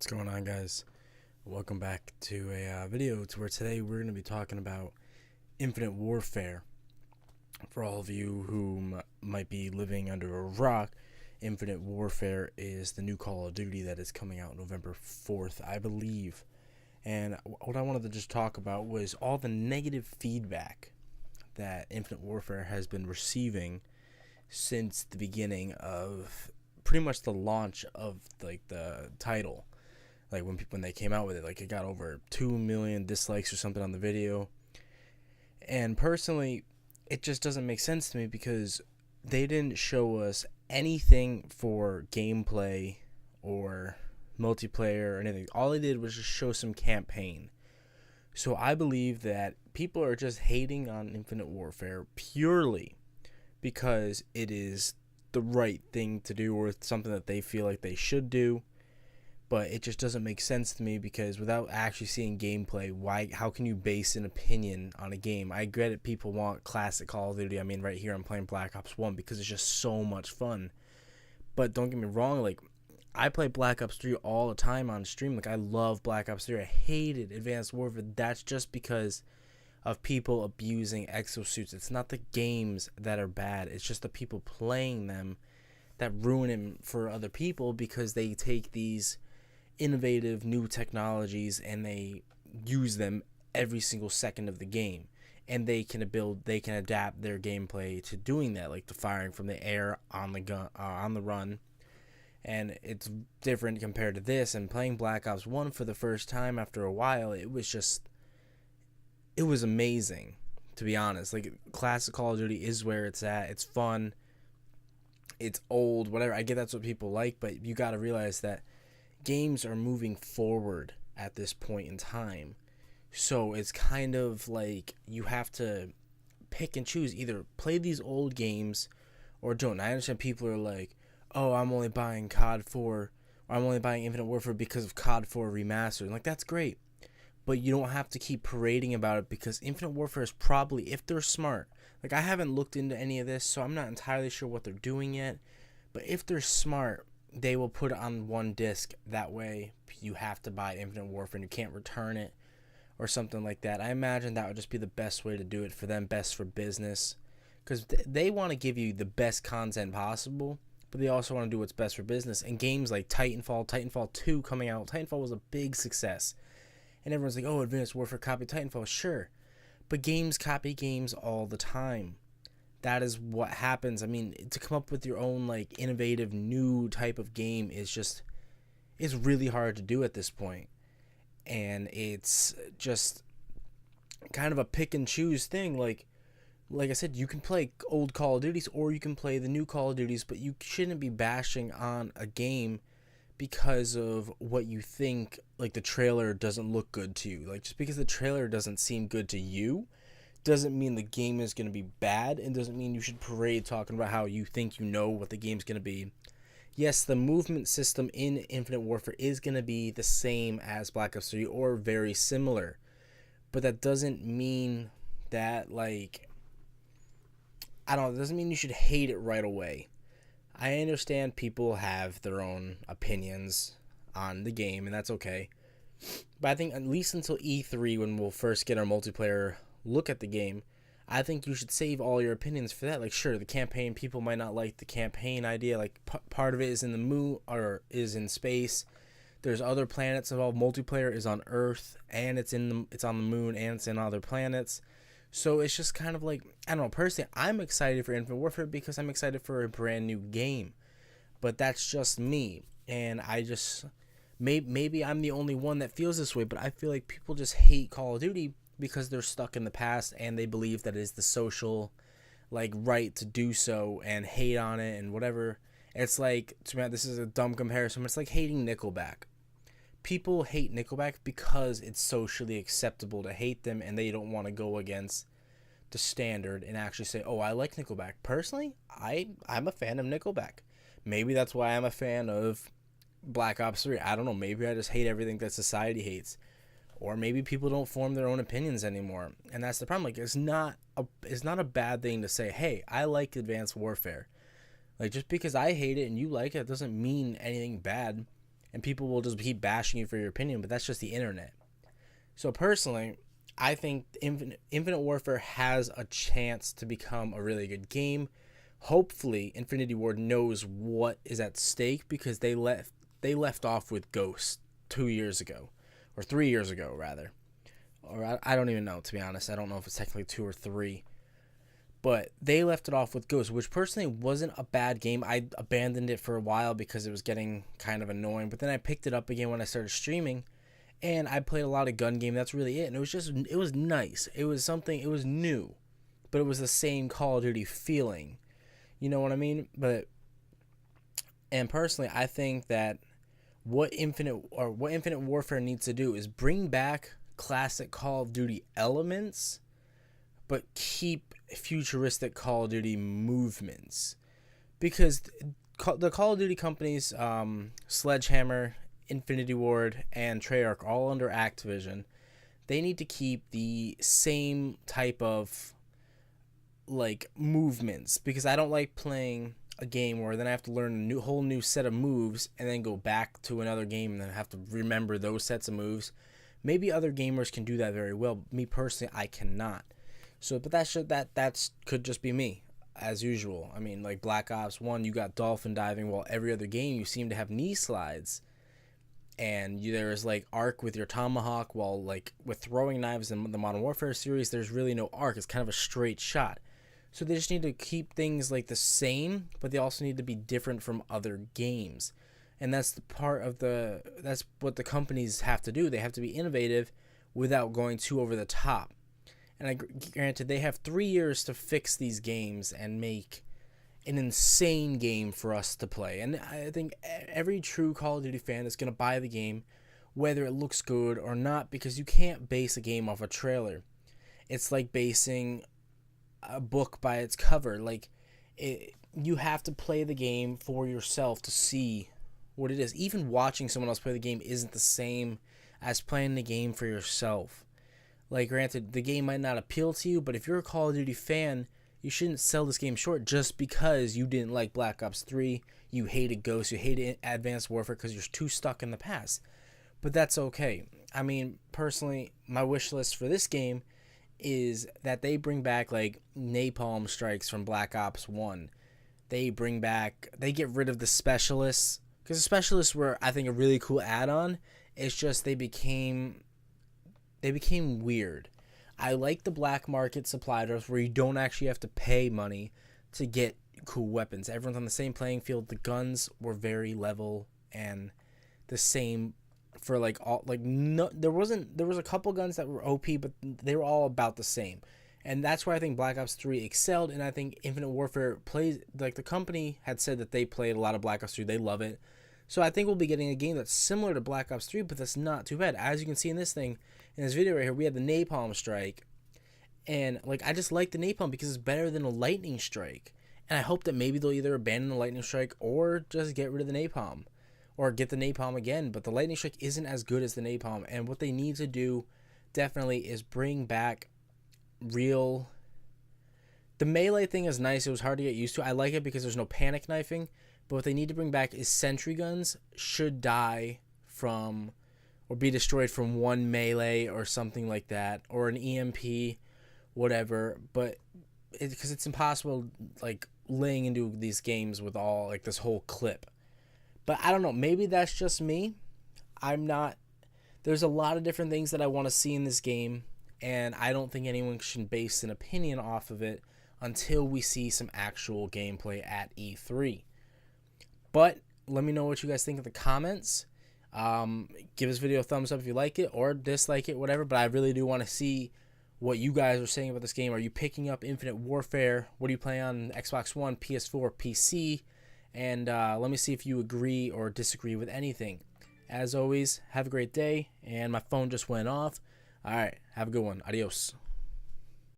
What's going on, guys? Welcome back to a video to where today we're going to be talking about Infinite Warfare. For all of you who might be living under a rock, Infinite Warfare is the new Call of Duty that is coming out November 4th, I believe. And what I wanted to just talk about was all the negative feedback that Infinite Warfare has been receiving since the beginning of pretty much the launch of the title. Like when they came out with it, it got over 2 million dislikes or something on the video. And personally, it just doesn't make sense to me because they didn't show us anything for gameplay or multiplayer or anything. All they did was just show some campaign. So I believe that people are just hating on Infinite Warfare purely because it is the right thing to do or something that they feel like they should do. But it just doesn't make sense to me because without actually seeing gameplay, how can you base an opinion on a game? I get it, people want classic Call of Duty. I mean, right here I'm playing Black Ops 1 because it's just so much fun. But don't get me wrong, I play Black Ops 3 all the time on stream. I love Black Ops 3. I hated Advanced Warfare. That's just because of people abusing exosuits. It's not the games that are bad. It's just the people playing them that ruin them for other people because they take these innovative new technologies and they use them every single second of the game, and they can adapt their gameplay to doing that, like the firing from the air on the gun on the run. And it's different compared to this. And playing Black Ops 1 for the first time after a while, it was amazing, to be honest. Classic Call of Duty is where it's at. It's fun, it's old, whatever. I get that's what people like, but you got to realize that games are moving forward at this point in time. So it's kind of like you have to pick and choose. Either play these old games or don't. I understand people are like, oh, I'm only buying COD 4 or I'm only buying Infinite Warfare because of COD 4 Remastered. That's great. But you don't have to keep parading about it because Infinite Warfare is probably, if they're smart, I haven't looked into any of this, so I'm not entirely sure what they're doing yet. But if they're smart, they will put it on one disc. That way you have to buy Infinite Warfare and you can't return it or something like that. I imagine that would just be the best way to do it for them, best for business, because they want to give you the best content possible, but they also want to do what's best for business. And games like Titanfall 2 coming out, Titanfall was a big success, and everyone's like, oh, Advanced Warfare copied Titanfall. Sure, but games copy games all the time. That is what happens. I mean, to come up with your own innovative new type of game it's really hard to do at this point. And it's just kind of a pick and choose thing. Like I said, you can play old Call of Duties or you can play the new Call of Duties, but you shouldn't be bashing on a game because of what you think, the trailer doesn't look good to you. Just because the trailer doesn't seem good to you doesn't mean the game is going to be bad, and doesn't mean you should parade talking about how you think you know what the game's going to be. Yes, the movement system in Infinite Warfare is going to be the same as Black Ops 3 or very similar, but that doesn't mean that it doesn't mean you should hate it right away. I understand people have their own opinions on the game, and that's okay. But I think at least until E3, when we'll first get our multiplayer look at the game, I think you should save all your opinions for that. Sure, the campaign, people might not like the campaign idea. Part of it is in the moon or is in space. There's other planets involved. Multiplayer is on Earth, and it's on the moon, and it's in other planets. So it's just kind of I don't know. Personally, I'm excited for Infinite Warfare because I'm excited for a brand new game. But that's just me, and I just maybe I'm the only one that feels this way. But I feel like people just hate Call of Duty because they're stuck in the past and they believe that it is the social right to do so and hate on it and whatever. It's to me, this is a dumb comparison, but it's like hating Nickelback. People hate Nickelback because it's socially acceptable to hate them, and they don't want to go against the standard and actually say, oh, I like Nickelback. Personally, I'm a fan of Nickelback. Maybe that's why I'm a fan of Black Ops 3. I don't know, maybe I just hate everything that society hates. Or maybe people don't form their own opinions anymore, and that's the problem. It's not a bad thing to say, hey, I like Advanced Warfare. Just because I hate it and you like it doesn't mean anything bad. and people will just keep bashing you for your opinion, but that's just the internet. So personally, I think Infinite Warfare has a chance to become a really good game. Hopefully, Infinity Ward knows what is at stake, because they left off with Ghost 2 years ago, or 3 years ago rather, or I don't even know, to be honest. I don't know if it's technically 2 or 3, but they left it off with Ghost, which personally wasn't a bad game. I abandoned it for a while because it was getting kind of annoying, but then I picked it up again when I started streaming, and I played a lot of gun game. That's really it, and it was nice. It was something. It was new, but it was the same Call of Duty feeling. You know what I mean? And personally, I think that what Infinite Warfare needs to do is bring back classic Call of Duty elements, but keep futuristic Call of Duty movements. Because the Call of Duty companies, Sledgehammer, Infinity Ward, and Treyarch, all under Activision, they need to keep the same type of like movements, because I don't like playing a game where then I have to learn a whole new set of moves and then go back to another game and then have to remember those sets of moves. Maybe other gamers can do that very well. Me personally, I cannot. So, but that could just be me, as usual. I mean, like Black Ops 1, you got dolphin diving, while every other game you seem to have knee slides. And there's like arc with your tomahawk, while like with throwing knives in the Modern Warfare series, there's really no arc. It's kind of a straight shot. So they just need to keep things like the same, but they also need to be different from other games. And that's what the companies have to do. They have to be innovative without going too over the top. And granted, they have 3 years to fix these games and make an insane game for us to play. And I think every true Call of Duty fan is going to buy the game, whether it looks good or not, because you can't base a game off a trailer. It's like basing a book by its cover. You have to play the game for yourself to see what it is. Even watching someone else play the game isn't the same as playing the game for yourself. Like, granted, the game might not appeal to you, but if you're a Call of Duty fan, you shouldn't sell this game short just because you didn't like Black Ops 3, you hated Ghost, you hated Advanced Warfare because you're too stuck in the past. But that's okay. I mean, personally, my wish list for this game is that they bring back like napalm strikes from Black Ops 1. They get rid of the specialists, because the specialists were, I think, a really cool add-on. It's just they became weird. I like the black market supply drops where you don't actually have to pay money to get cool weapons. Everyone's on the same playing field. The guns were very level and the same for like all, like no, there was a couple guns that were OP, but they were all about the same. And that's where I think Black Ops 3 excelled, and I think Infinite Warfare plays, like the company had said that they played a lot of Black Ops 3, they love it. So I think we'll be getting a game that's similar to Black Ops 3, but that's not too bad. As you can see in this video right here, we have the napalm strike, and like I just like the napalm because it's better than a lightning strike. And I hope that maybe they'll either abandon the lightning strike or just get rid of the napalm, or get the napalm again. But the lightning strike isn't as good as the napalm, and what they need to do definitely is bring back real. The melee thing is nice. It was hard to get used to. I like it because there's no panic knifing. But what they need to bring back is sentry guns should die from or be destroyed from one melee or something like that, or an EMP, whatever. But because it's impossible, like laying into these games with all like this whole clip. But I don't know. Maybe that's just me. I'm not. There's a lot of different things that I want to see in this game, and I don't think anyone should base an opinion off of it until we see some actual gameplay at E3. But let me know what you guys think in the comments. Give this video a thumbs up if you like it, or dislike it, whatever. But I really do want to see what you guys are saying about this game. Are you picking up Infinite Warfare? What do you play on Xbox One, PS4, PC? And let me see if you agree or disagree with anything. As always, have a great day. And my phone just went off. All right, have a good one. Adios.